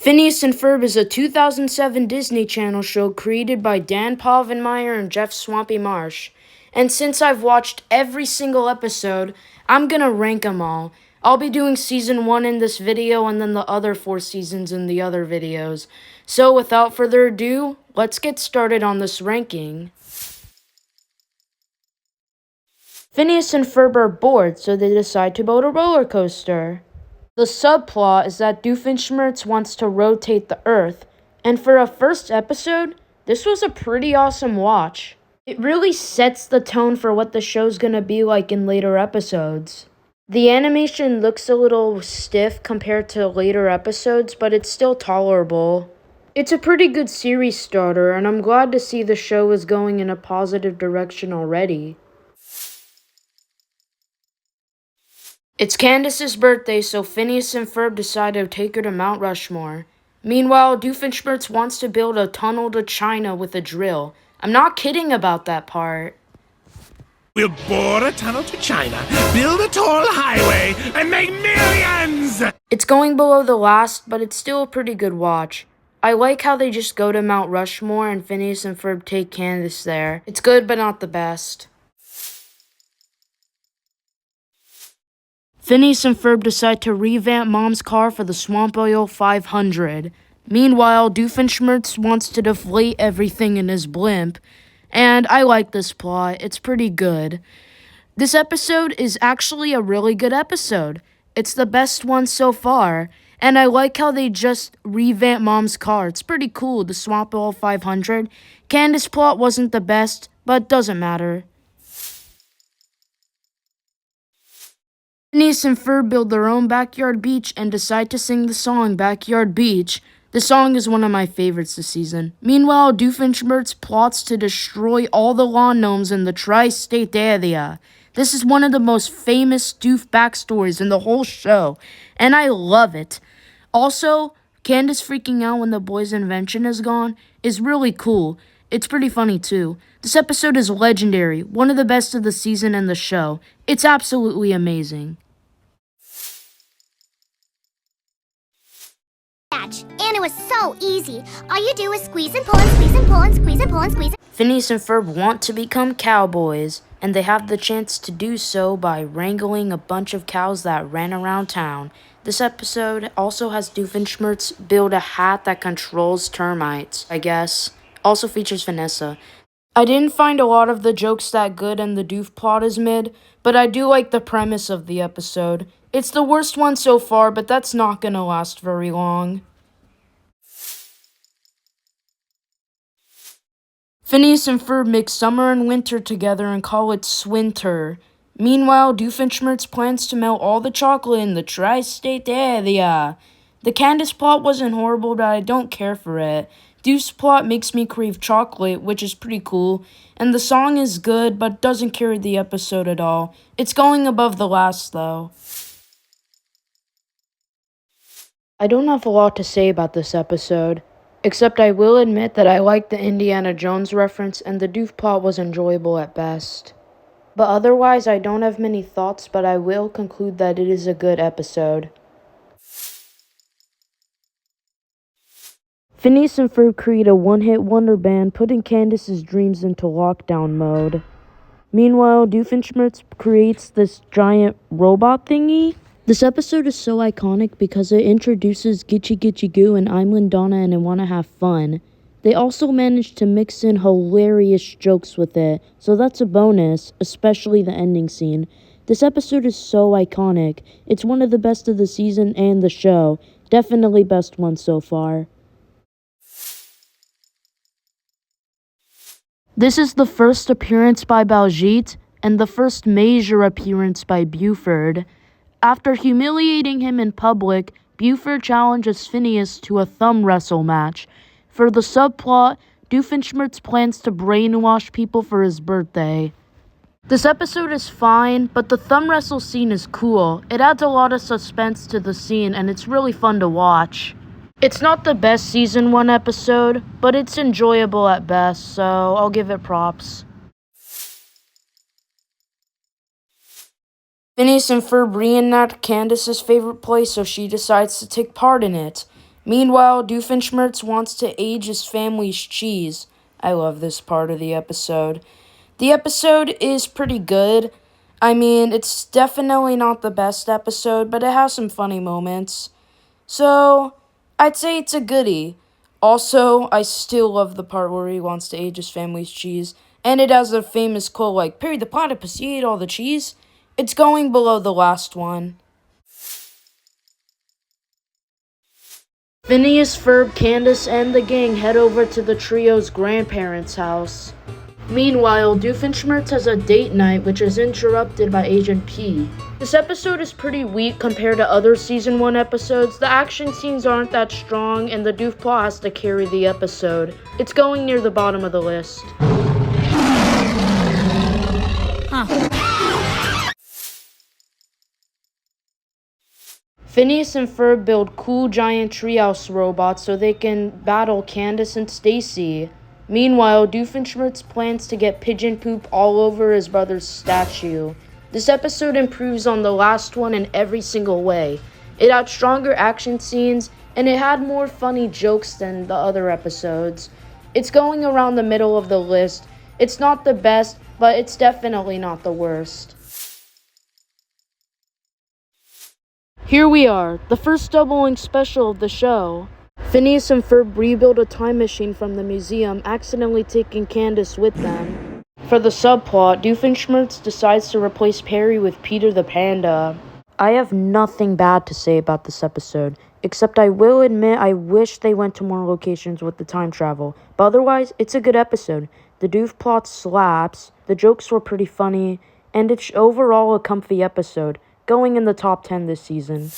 Phineas and Ferb is a 2007 Disney Channel show created by Dan Povenmire and Jeff Swampy Marsh. And since I've watched every single episode, I'm gonna rank them all. I'll be doing season 1 in this video and then the other 4 seasons in the other videos. So without further ado, let's get started on this ranking. Phineas and Ferb are bored, so they decide to build a roller coaster. The subplot is that Doofenshmirtz wants to rotate the Earth, and for a first episode, this was a pretty awesome watch. It really sets the tone for what the show's gonna be like in later episodes. The animation looks a little stiff compared to later episodes, but it's still tolerable. It's a pretty good series starter, and I'm glad to see the show is going in a positive direction already. It's Candace's birthday, so Phineas and Ferb decide to take her to Mount Rushmore. Meanwhile, Doofenshmirtz wants to build a tunnel to China with a drill. I'm not kidding about that part. We'll bore a tunnel to China, build a tall highway, and make millions! It's going below the last, but it's still a pretty good watch. I like how they just go to Mount Rushmore and Phineas and Ferb take Candace there. It's good, but not the best. Phineas and Ferb decide to revamp Mom's car for the Swamp Oil 500. Meanwhile, Doofenshmirtz wants to deflate everything in his blimp, and I like this plot. It's pretty good. This episode is actually a really good episode. It's the best one so far, and I like how they just revamp Mom's car. It's pretty cool, the Swamp Oil 500. Candace's plot wasn't the best, but doesn't matter. Phineas and Ferb build their own backyard beach and decide to sing the song Backyard Beach. The song is one of my favorites this season. Meanwhile, Doofenshmirtz plots to destroy all the lawn gnomes in the tri-state area. This is one of the most famous Doof backstories in the whole show, and I love it. Also, Candace freaking out when the boy's invention is gone is really cool. It's pretty funny too. This episode is legendary, one of the best of the season and the show. It's absolutely amazing. And it was so easy. All you do is squeeze and pull and squeeze and pull and squeeze and pull and squeeze. Phineas and Ferb want to become cowboys, and they have the chance to do so by wrangling a bunch of cows that ran around town. This episode also has Doofenshmirtz build a hat that controls termites, I guess. Also features Vanessa. I didn't find a lot of the jokes that good and the Doof plot is mid, but I do like the premise of the episode. It's the worst one so far, but that's not gonna last very long. Phineas and Ferb mix summer and winter together and call it Swinter. Meanwhile, Doofenshmirtz plans to melt all the chocolate in the tri-state area. The Candace plot wasn't horrible, but I don't care for it. Doof's plot makes me crave chocolate, which is pretty cool, and the song is good, but doesn't carry the episode at all. It's going above the last, though. I don't have a lot to say about this episode, except I will admit that I liked the Indiana Jones reference and the Doof plot was enjoyable at best. But otherwise, I don't have many thoughts, but I will conclude that it is a good episode. Phineas and Ferb create a one-hit wonder band, putting Candace's dreams into lockdown mode. Meanwhile, Doofenshmirtz creates this giant robot thingy. This episode is so iconic because it introduces Gitchy Gitchy Goo and I'm Lindana and I Wanna Have Fun. They also managed to mix in hilarious jokes with it, so that's a bonus, especially the ending scene. This episode is so iconic. It's one of the best of the season and the show. Definitely best one so far. This is the first appearance by Baljeet and the first major appearance by Buford. After humiliating him in public, Buford challenges Phineas to a thumb wrestle match. For the subplot, Doofenshmirtz plans to brainwash people for his birthday. This episode is fine, but the thumb wrestle scene is cool. It adds a lot of suspense to the scene, and it's really fun to watch. It's not the best season 1 episode, but it's enjoyable at best, so I'll give it props. Phineas and Ferb reenact Candace's favorite play, so she decides to take part in it. Meanwhile, Doofenshmirtz wants to age his family's cheese. I love this part of the episode. The episode is pretty good. I mean, it's definitely not the best episode, but it has some funny moments. So, I'd say it's a goodie. Also, I still love the part where he wants to age his family's cheese, and it has a famous quote like, "Perry the platypus, he ate all the cheese." It's going below the last one. Phineas, Ferb, Candace, and the gang head over to the trio's grandparents' house. Meanwhile, Doofenshmirtz has a date night which is interrupted by Agent P. This episode is pretty weak compared to other Season 1 episodes. The action scenes aren't that strong, and the Doof plot has to carry the episode. It's going near the bottom of the list. Phineas and Ferb build cool giant treehouse robots so they can battle Candace and Stacy. Meanwhile, Doofenshmirtz plans to get pigeon poop all over his brother's statue. This episode improves on the last one in every single way. It had stronger action scenes, and it had more funny jokes than the other episodes. It's going around the middle of the list. It's not the best, but it's definitely not the worst. Here we are, the first doubling special of the show. Phineas and Ferb rebuild a time machine from the museum, accidentally taking Candace with them. For the subplot, Doofenshmirtz decides to replace Perry with Peter the Panda. I have nothing bad to say about this episode, except I will admit I wish they went to more locations with the time travel. But otherwise, it's a good episode. The Doof plot slaps, the jokes were pretty funny, and it's overall a comfy episode, going in the top 10 this season.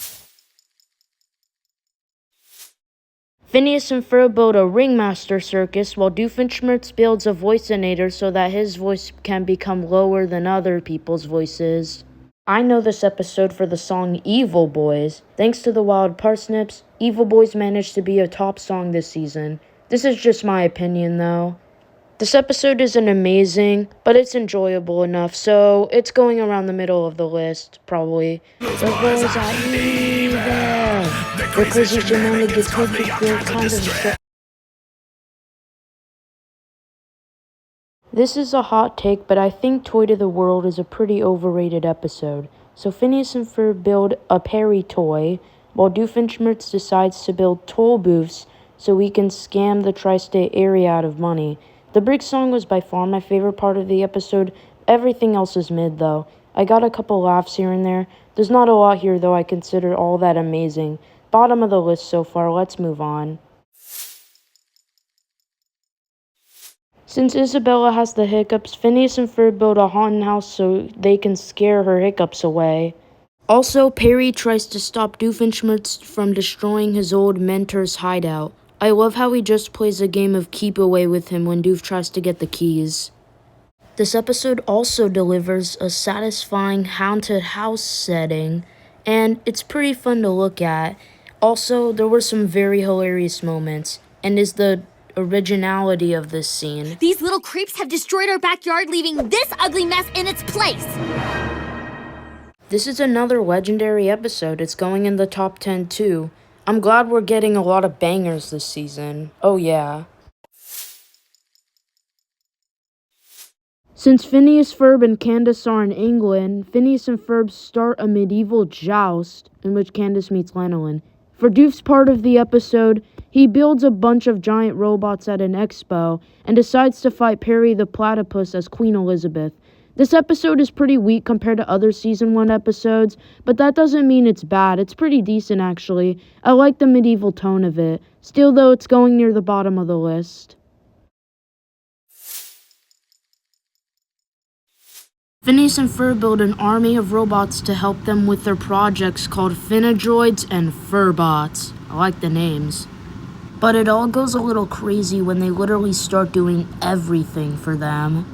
Phineas and Ferb build a ringmaster circus, while Doofenshmirtz builds a voiceinator so that his voice can become lower than other people's voices. I know this episode for the song Evil Boys. Thanks to the Wild Parsnips, Evil Boys managed to be a top song this season. This is just my opinion though. This episode isn't amazing, but it's enjoyable enough, so it's going around the middle of the list, probably. The boys are evil. The crazy shenanigans detective feel kind of... This is a hot take, but I think Toy to the World is a pretty overrated episode. So Phineas and Ferb build a Perry toy, while Doofenshmirtz decides to build toll booths so we can scam the tri-state area out of money. The brig song was by far my favorite part of the episode. Everything else is mid, though. I got a couple laughs here and there. There's not a lot here, though I consider all that amazing. Bottom of the list so far, let's move on. Since Isabella has the hiccups, Phineas and Ferb build a haunted house so they can scare her hiccups away. Also, Perry tries to stop Doofenshmirtz from destroying his old mentor's hideout. I love how he just plays a game of keep away with him when Doof tries to get the keys. This episode also delivers a satisfying haunted house setting, and it's pretty fun to look at. Also, there were some very hilarious moments, and is the originality of this scene. These little creeps have destroyed our backyard, leaving this ugly mess in its place. This is another legendary episode. It's going in the top 10 too. I'm glad we're getting a lot of bangers this season. Oh yeah. Since Phineas, Ferb, and Candace are in England, Phineas and Ferb start a medieval joust in which Candace meets Lanolin. For Doof's part of the episode, he builds a bunch of giant robots at an expo and decides to fight Perry the Platypus as Queen Elizabeth. This episode is pretty weak compared to other Season 1 episodes, but that doesn't mean it's bad. It's pretty decent, actually. I like the medieval tone of it. Still, though, it's going near the bottom of the list. Phineas and Ferb build an army of robots to help them with their projects called Finadroids and Furbots. I like the names. But it all goes a little crazy when they literally start doing everything for them.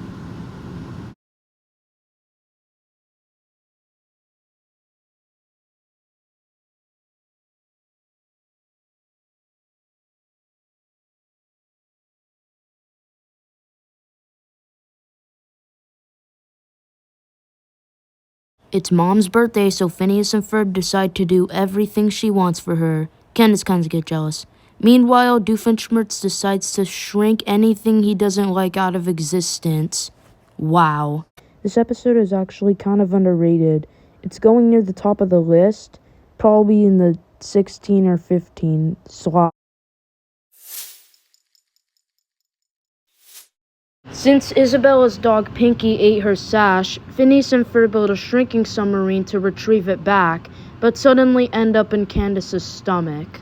It's Mom's birthday, so Phineas and Ferb decide to do everything she wants for her. Candace kinda get jealous. Meanwhile, Doofenshmirtz decides to shrink anything he doesn't like out of existence. Wow. This episode is actually kind of underrated. It's going near the top of the list, probably in the 16 or 15 slot. Since Isabella's dog Pinky ate her sash, Phineas and Ferb build a shrinking submarine to retrieve it back, but suddenly end up in Candace's stomach.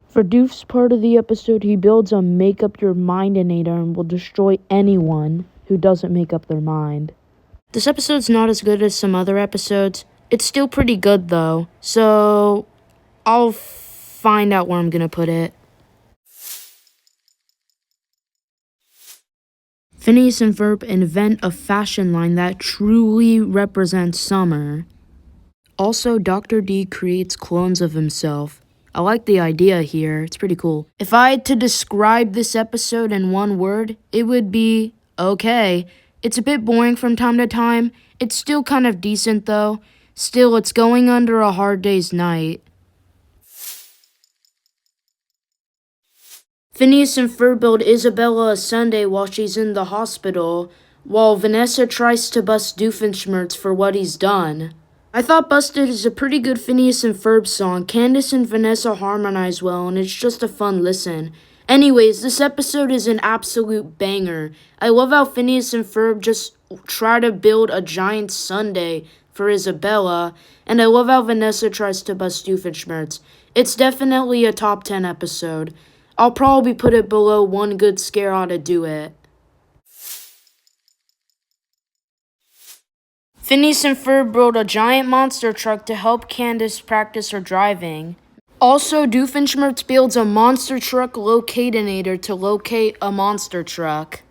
For Doof's part of the episode, he builds a make-up-your-mindinator and will destroy anyone who doesn't make up their mind. This episode's not as good as some other episodes. It's still pretty good, though, so I'll find out where I'm gonna put it. Phineas and Ferb invent a fashion line that truly represents summer. Also, Dr. D creates clones of himself. I like the idea here. It's pretty cool. If I had to describe this episode in one word, it would be okay. It's a bit boring from time to time. It's still kind of decent, though. Still, it's going under a hard day's night. Phineas and Ferb build Isabella a sundae while she's in the hospital, while Vanessa tries to bust Doofenshmirtz for what he's done. I thought Busted is a pretty good Phineas and Ferb song. Candace and Vanessa harmonize well, and it's just a fun listen. Anyways, this episode is an absolute banger. I love how Phineas and Ferb just try to build a giant sundae for Isabella, and I love how Vanessa tries to bust Doofenshmirtz. It's definitely a top 10 episode. I'll probably put it below One Good Scare Ought to Do It. Phineas and Ferb build a giant monster truck to help Candace practice her driving. Also, Doofenshmirtz builds a monster truck locatinator to locate a monster truck.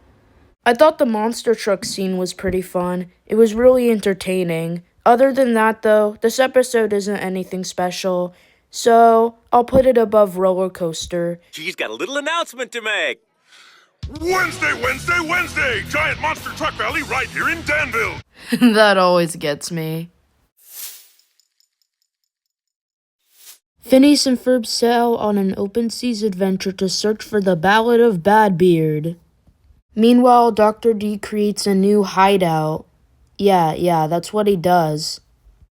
I thought the monster truck scene was pretty fun. It was really entertaining. Other than that, though, this episode isn't anything special, so I'll put it above Roller Coaster. She's got a little announcement to make. Wednesday! Giant Monster Truck Rally right here in Danville! That always gets me. Phineas and Ferb set out on an open seas adventure to search for the Ballad of Badbeard. Meanwhile, Dr. D creates a new hideout. Yeah, that's what he does.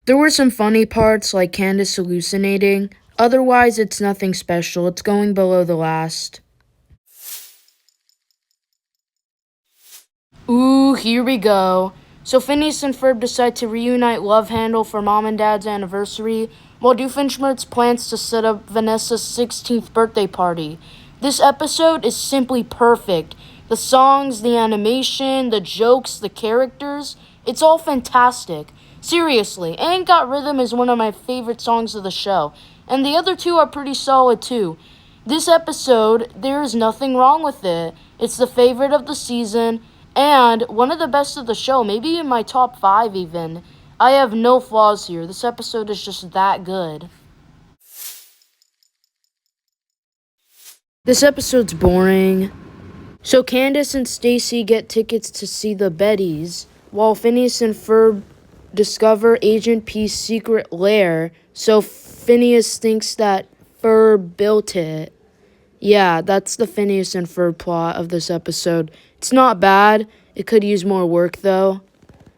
There were some funny parts, like Candace hallucinating. Otherwise, it's nothing special. It's going below the last. Ooh, here we go. So Phineas and Ferb decide to reunite Love Handle for Mom and Dad's anniversary, while Doofenshmirtz plans to set up Vanessa's 16th birthday party. This episode is simply perfect. The songs, the animation, the jokes, the characters, it's all fantastic. Seriously, Ain't Got Rhythm is one of my favorite songs of the show, and the other two are pretty solid too. This episode, there is nothing wrong with it. It's the favorite of the season, and one of the best of the show, maybe in my top 5 even. I have no flaws here. This episode is just that good. This episode's boring. So Candace and Stacy get tickets to see the Bettys, while Phineas and Ferb discover Agent P's secret lair, so Phineas thinks that Ferb built it. Yeah, that's the Phineas and Ferb plot of this episode. It's not bad. It could use more work, though.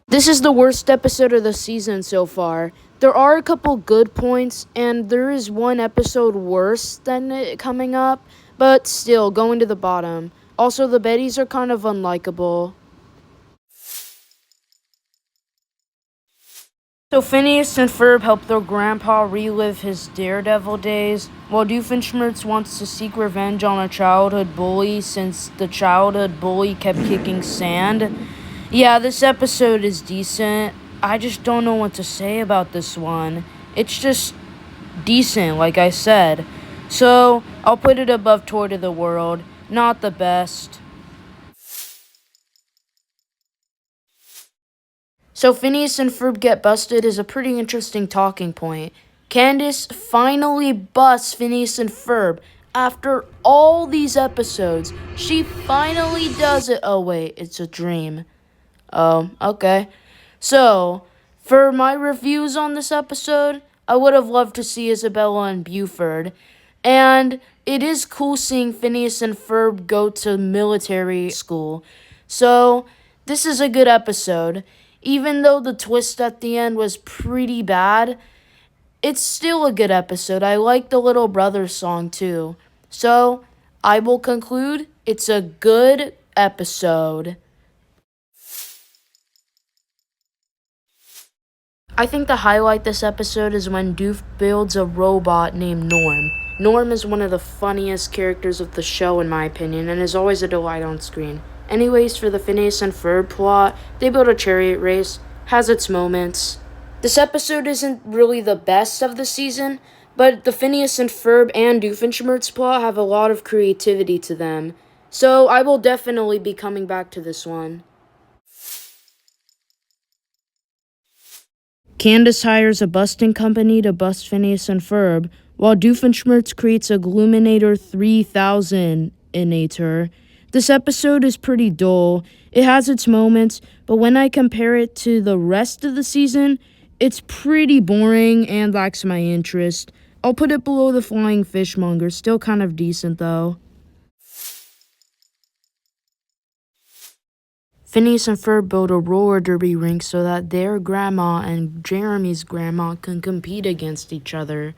This is the worst episode of the season so far. There are a couple good points, and there is one episode worse than it coming up, but still, going to the bottom. Also, the Bettys are kind of unlikable. So Phineas and Ferb help their grandpa relive his Daredevil days, while Doofenshmirtz wants to seek revenge on a childhood bully since the childhood bully kept kicking sand. Yeah, this episode is decent. I just don't know what to say about this one. It's just decent, like I said. So I'll put it above Toy to the World. Not the best. So Phineas and Ferb get busted is a pretty interesting talking point. Candace finally busts Phineas and Ferb. After all these episodes, she finally does it. Oh wait, it's a dream. Oh, okay. So, for my reviews on this episode, I would have loved to see Isabella and Buford. And it is cool seeing Phineas and Ferb go to military school. So, this is a good episode. Even though the twist at the end was pretty bad, it's still a good episode. I like the Little Brother song too. So, I will conclude it's a good episode. I think the highlight this episode is when Doof builds a robot named Norm. Norm is one of the funniest characters of the show in my opinion and is always a delight on screen. Anyways, for the Phineas and Ferb plot, they build a chariot race, has its moments. This episode isn't really the best of the season, but the Phineas and Ferb and Doofenshmirtz plot have a lot of creativity to them. So I will definitely be coming back to this one. Candace hires a busting company to bust Phineas and Ferb, while Doofenshmirtz creates a Gluminator 3000-inator. This episode is pretty dull. It has its moments, but when I compare it to the rest of the season, it's pretty boring and lacks my interest. I'll put it below the Flying Fishmonger, still kind of decent though. Phineas and Ferb build a roller derby rink so that their grandma and Jeremy's grandma can compete against each other.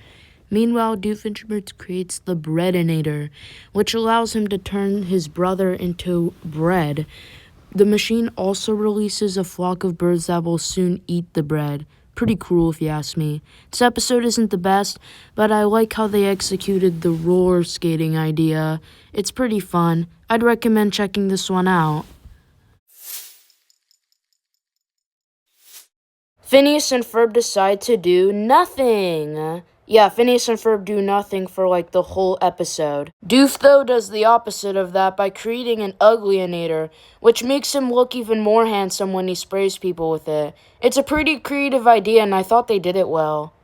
Meanwhile, Doofenshmirtz creates the Breadinator, which allows him to turn his brother into bread. The machine also releases a flock of birds that will soon eat the bread. Pretty cruel if you ask me. This episode isn't the best, but I like how they executed the roller skating idea. It's pretty fun. I'd recommend checking this one out. Phineas and Ferb decide to do nothing. Yeah, Phineas and Ferb do nothing for like the whole episode. Doof, though, does the opposite of that by creating an Uglyinator, which makes him look even more handsome when he sprays people with it. It's a pretty creative idea, and I thought they did it well.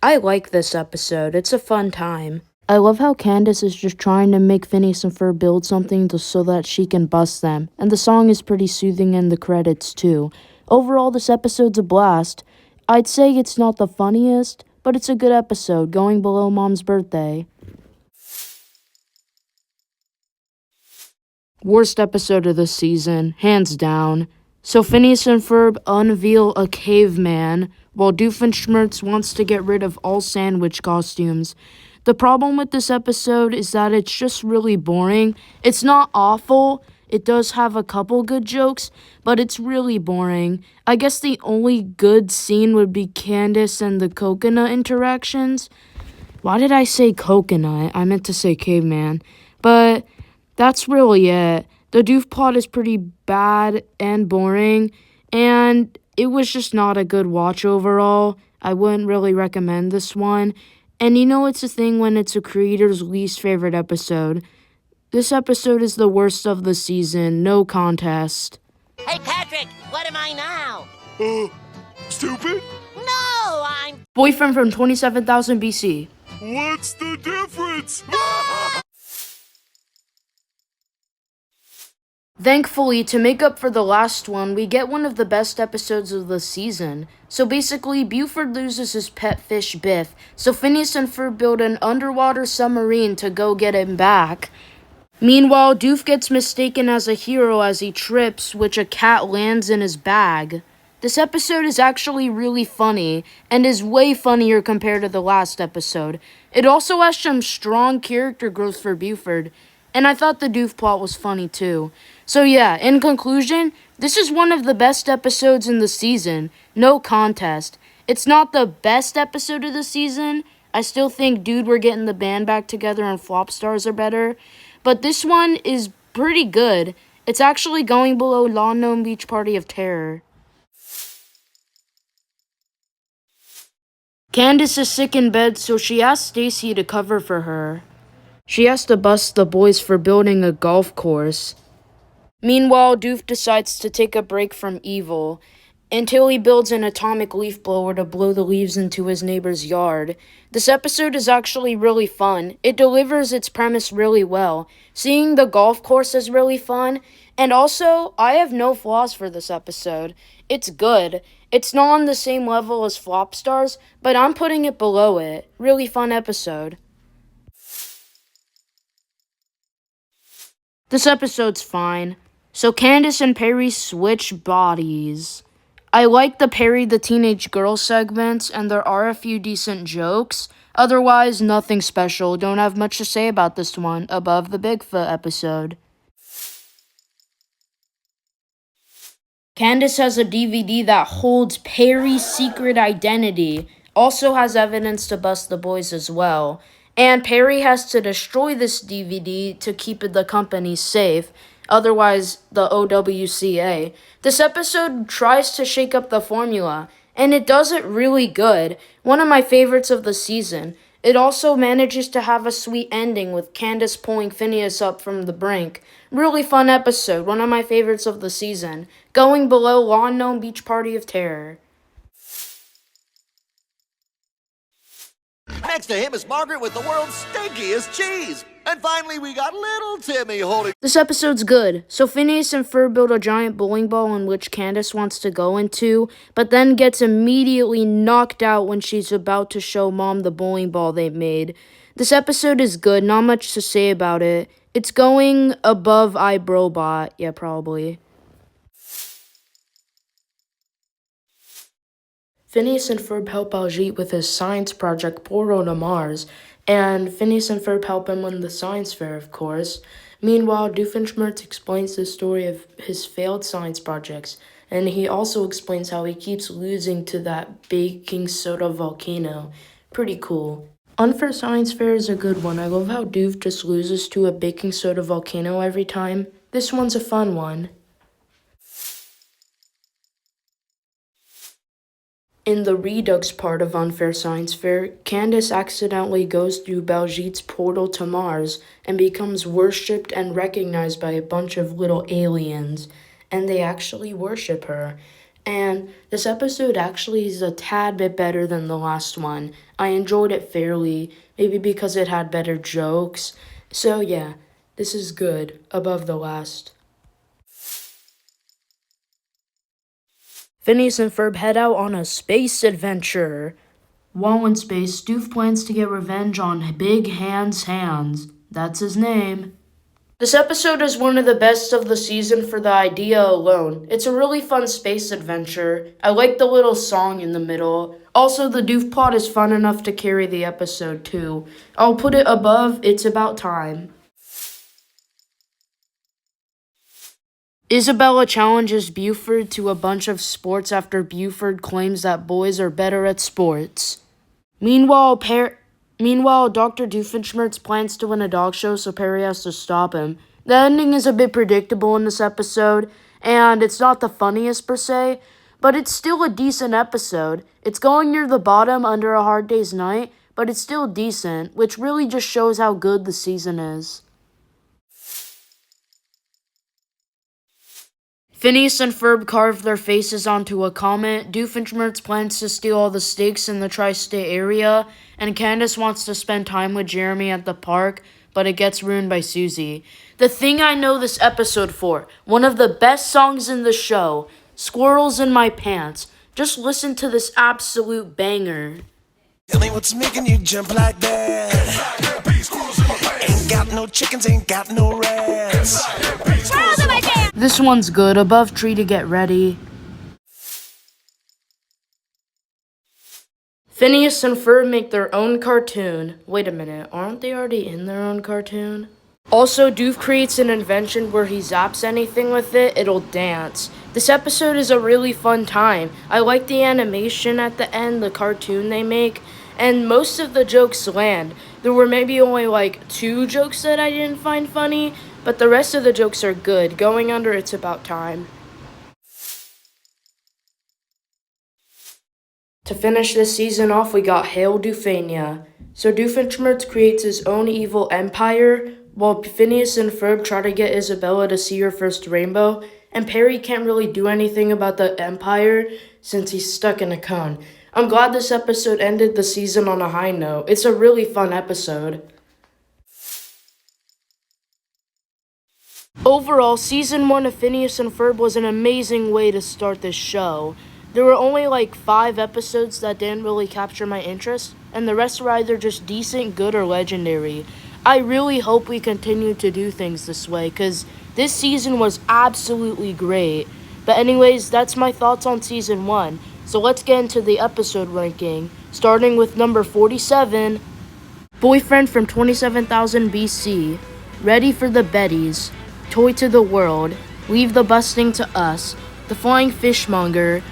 I like this episode. It's a fun time. I love how Candace is just trying to make Phineas and Ferb build something so that she can bust them, and the song is pretty soothing in the credits, too. Overall, this episode's a blast. I'd say it's not the funniest, but it's a good episode, going below Mom's birthday. Worst episode of the season, hands down. So Phineas and Ferb unveil a caveman, while Doofenshmirtz wants to get rid of all sandwich costumes. The problem with this episode is that it's just really boring. It's not awful. It does have a couple good jokes, but it's really boring. I guess the only good scene would be Candace and the coconut interactions. Why did I say coconut? I meant to say caveman. But that's really it. The Doof plot is pretty bad and boring, and it was just not a good watch overall. I wouldn't really recommend this one. And you know it's a thing when it's a creator's least favorite episode. This episode is the worst of the season, no contest. Hey, Patrick, what am I now? Stupid? No, I'm... Boyfriend from 27,000 BC. What's the difference? Thankfully, to make up for the last one, we get one of the best episodes of the season. So basically, Buford loses his pet fish, Biff, so Phineas and Ferb build an underwater submarine to go get him back. Meanwhile, Doof gets mistaken as a hero as he trips, which a cat lands in his bag. This episode is actually really funny, and is way funnier compared to the last episode. It also has some strong character growth for Buford, and I thought the Doof plot was funny too. So yeah, in conclusion, this is one of the best episodes in the season, no contest. It's not the best episode of the season. I still think Dude, We're Getting the Band Back Together and Flop Stars are better. But this one is pretty good. It's actually going below Lawn Gnome Beach Party of Terror. Candace is sick in bed, so she asks Stacy to cover for her. She has to bust the boys for building a golf course. Meanwhile, Doof decides to take a break from evil, until he builds an atomic leaf blower to blow the leaves into his neighbor's yard. This episode is actually really fun. It delivers its premise really well. Seeing the golf course is really fun, and also, I have no flaws for this episode. It's good. It's not on the same level as Flop Stars, but I'm putting it below it. Really fun episode. This episode's fine. So Candace and Perry switch bodies. I like the Perry the Teenage Girl segments, and there are a few decent jokes. Otherwise, nothing special. Don't have much to say about this one above the Bigfoot episode. Candace has a DVD that holds Perry's secret identity. Also has evidence to bust the boys as well. And Perry has to destroy this DVD to keep the company safe. Otherwise, the OWCA. This episode tries to shake up the formula, and it does it really good. One of my favorites of the season. It also manages to have a sweet ending with Candace pulling Phineas up from the brink. Really fun episode, one of my favorites of the season. Going below Lawn Gnome Beach Party of Terror. Next to him is Margaret with the world's stinkiest cheese. And finally, we got little Timmy holding... This episode's good. So Phineas and Ferb build a giant bowling ball in which Candace wants to go into, but then gets immediately knocked out when she's about to show Mom the bowling ball they made. This episode is good, not much to say about it. It's going above iRobot. Yeah, probably. Phineas and Ferb help Baljeet with his science project Portal to Mars, and Phineas and Ferb help him win the science fair, of course. Meanwhile, Doofenshmirtz explains the story of his failed science projects, and he also explains how he keeps losing to that baking soda volcano. Pretty cool. Unfair Science Fair is a good one. I love how Doof just loses to a baking soda volcano every time. This one's a fun one. In the Redux part of Unfair Science Fair, Candace accidentally goes through Baljeet's portal to Mars and becomes worshipped and recognized by a bunch of little aliens, and they actually worship her. And this episode actually is a tad bit better than the last one. I enjoyed it fairly, maybe because it had better jokes. So yeah, this is good, above the last. Phineas and Ferb head out on a space adventure. While in space, Doof plans to get revenge on Big Hand's hands. That's his name. This episode is one of the best of the season for the idea alone. It's a really fun space adventure. I like the little song in the middle. Also, the Doof plot is fun enough to carry the episode too. I'll put it above It's About Time. Isabella challenges Buford to a bunch of sports after Buford claims that boys are better at sports. Meanwhile, Dr. Doofenshmirtz plans to win a dog show, so Perry has to stop him. The ending is a bit predictable in this episode, and it's not the funniest per se, but it's still a decent episode. It's going near the bottom under A Hard Day's Night, but it's still decent, which really just shows how good the season is. Phineas and Ferb carve their faces onto a comet, Doofenshmirtz plans to steal all the steaks in the tri-state area, and Candace wants to spend time with Jeremy at the park, but it gets ruined by Susie. The thing I know this episode for, one of the best songs in the show, Squirrels in My Pants. Just listen to this absolute banger. Tell me what's making you jump like that. Ain't got no chickens, ain't got no rats. This one's good, above Tree to Get Ready. Phineas and Ferb make their own cartoon. Wait a minute, aren't they already in their own cartoon? Also, Doof creates an invention where he zaps anything with it, it'll dance. This episode is a really fun time. I like the animation at the end, the cartoon they make, and most of the jokes land. There were maybe only like 2 jokes that I didn't find funny, but the rest of the jokes are good, going under It's About Time. To finish this season off, we got Hail Doofania. So Doofenshmirtz creates his own evil empire, while Phineas and Ferb try to get Isabella to see her first rainbow, and Perry can't really do anything about the empire since he's stuck in a cone. I'm glad this episode ended the season on a high note. It's a really fun episode. Overall, Season 1 of Phineas and Ferb was an amazing way to start this show. There were only like 5 episodes that didn't really capture my interest, and the rest were either just decent, good, or legendary. I really hope we continue to do things this way, because this season was absolutely great. But anyways, that's my thoughts on Season 1. So let's get into the episode ranking, starting with number 47, Boyfriend from 27,000 BC, Ready for the Betties, Toy to the World, Leave the Busting to Us, The Flying Fishmonger,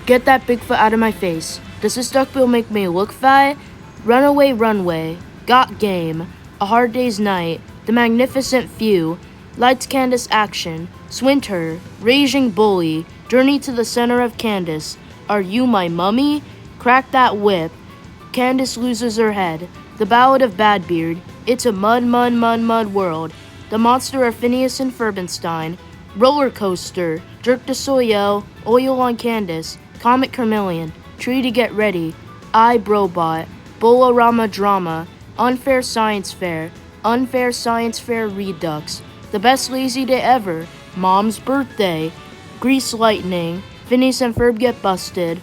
Get That Bigfoot Out of My Face, Does This Duckbill Make Me Look Fat, Runaway Runway, Got Game, A Hard Day's Night, The Magnificent Few, Lights Candace Action, Swinter, Raging Bully, Journey to the Center of Candace, Are You My Mummy, Crack That Whip, Candace Loses Her Head, The Ballad of Badbeard, It's a Mud World, The Monster of Phineas and Ferbenstein, Roller Coaster, Jerk de Soleil, Oil on Candace, Comet Chameleon, Tree to Get Ready, I Brobot, Bolorama Drama, Unfair Science Fair Redux, The Best Lazy Day Ever, Mom's Birthday, Grease Lightning, Phineas and Ferb Get Busted,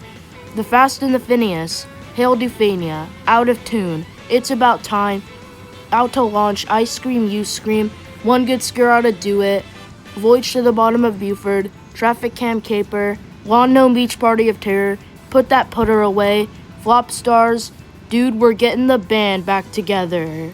The Fast and the Phineas, Hail Dufania, Out of Tune, It's About Time, Out to Launch, I Scream, You Scream, One Good Scare Ought to Do It, Voyage to the Bottom of Buford, Traffic Cam Caper, Lawn Gnome Beach Party of Terror, Put That Putter Away, Flop Stars, Dude, We're Getting the Band Back Together.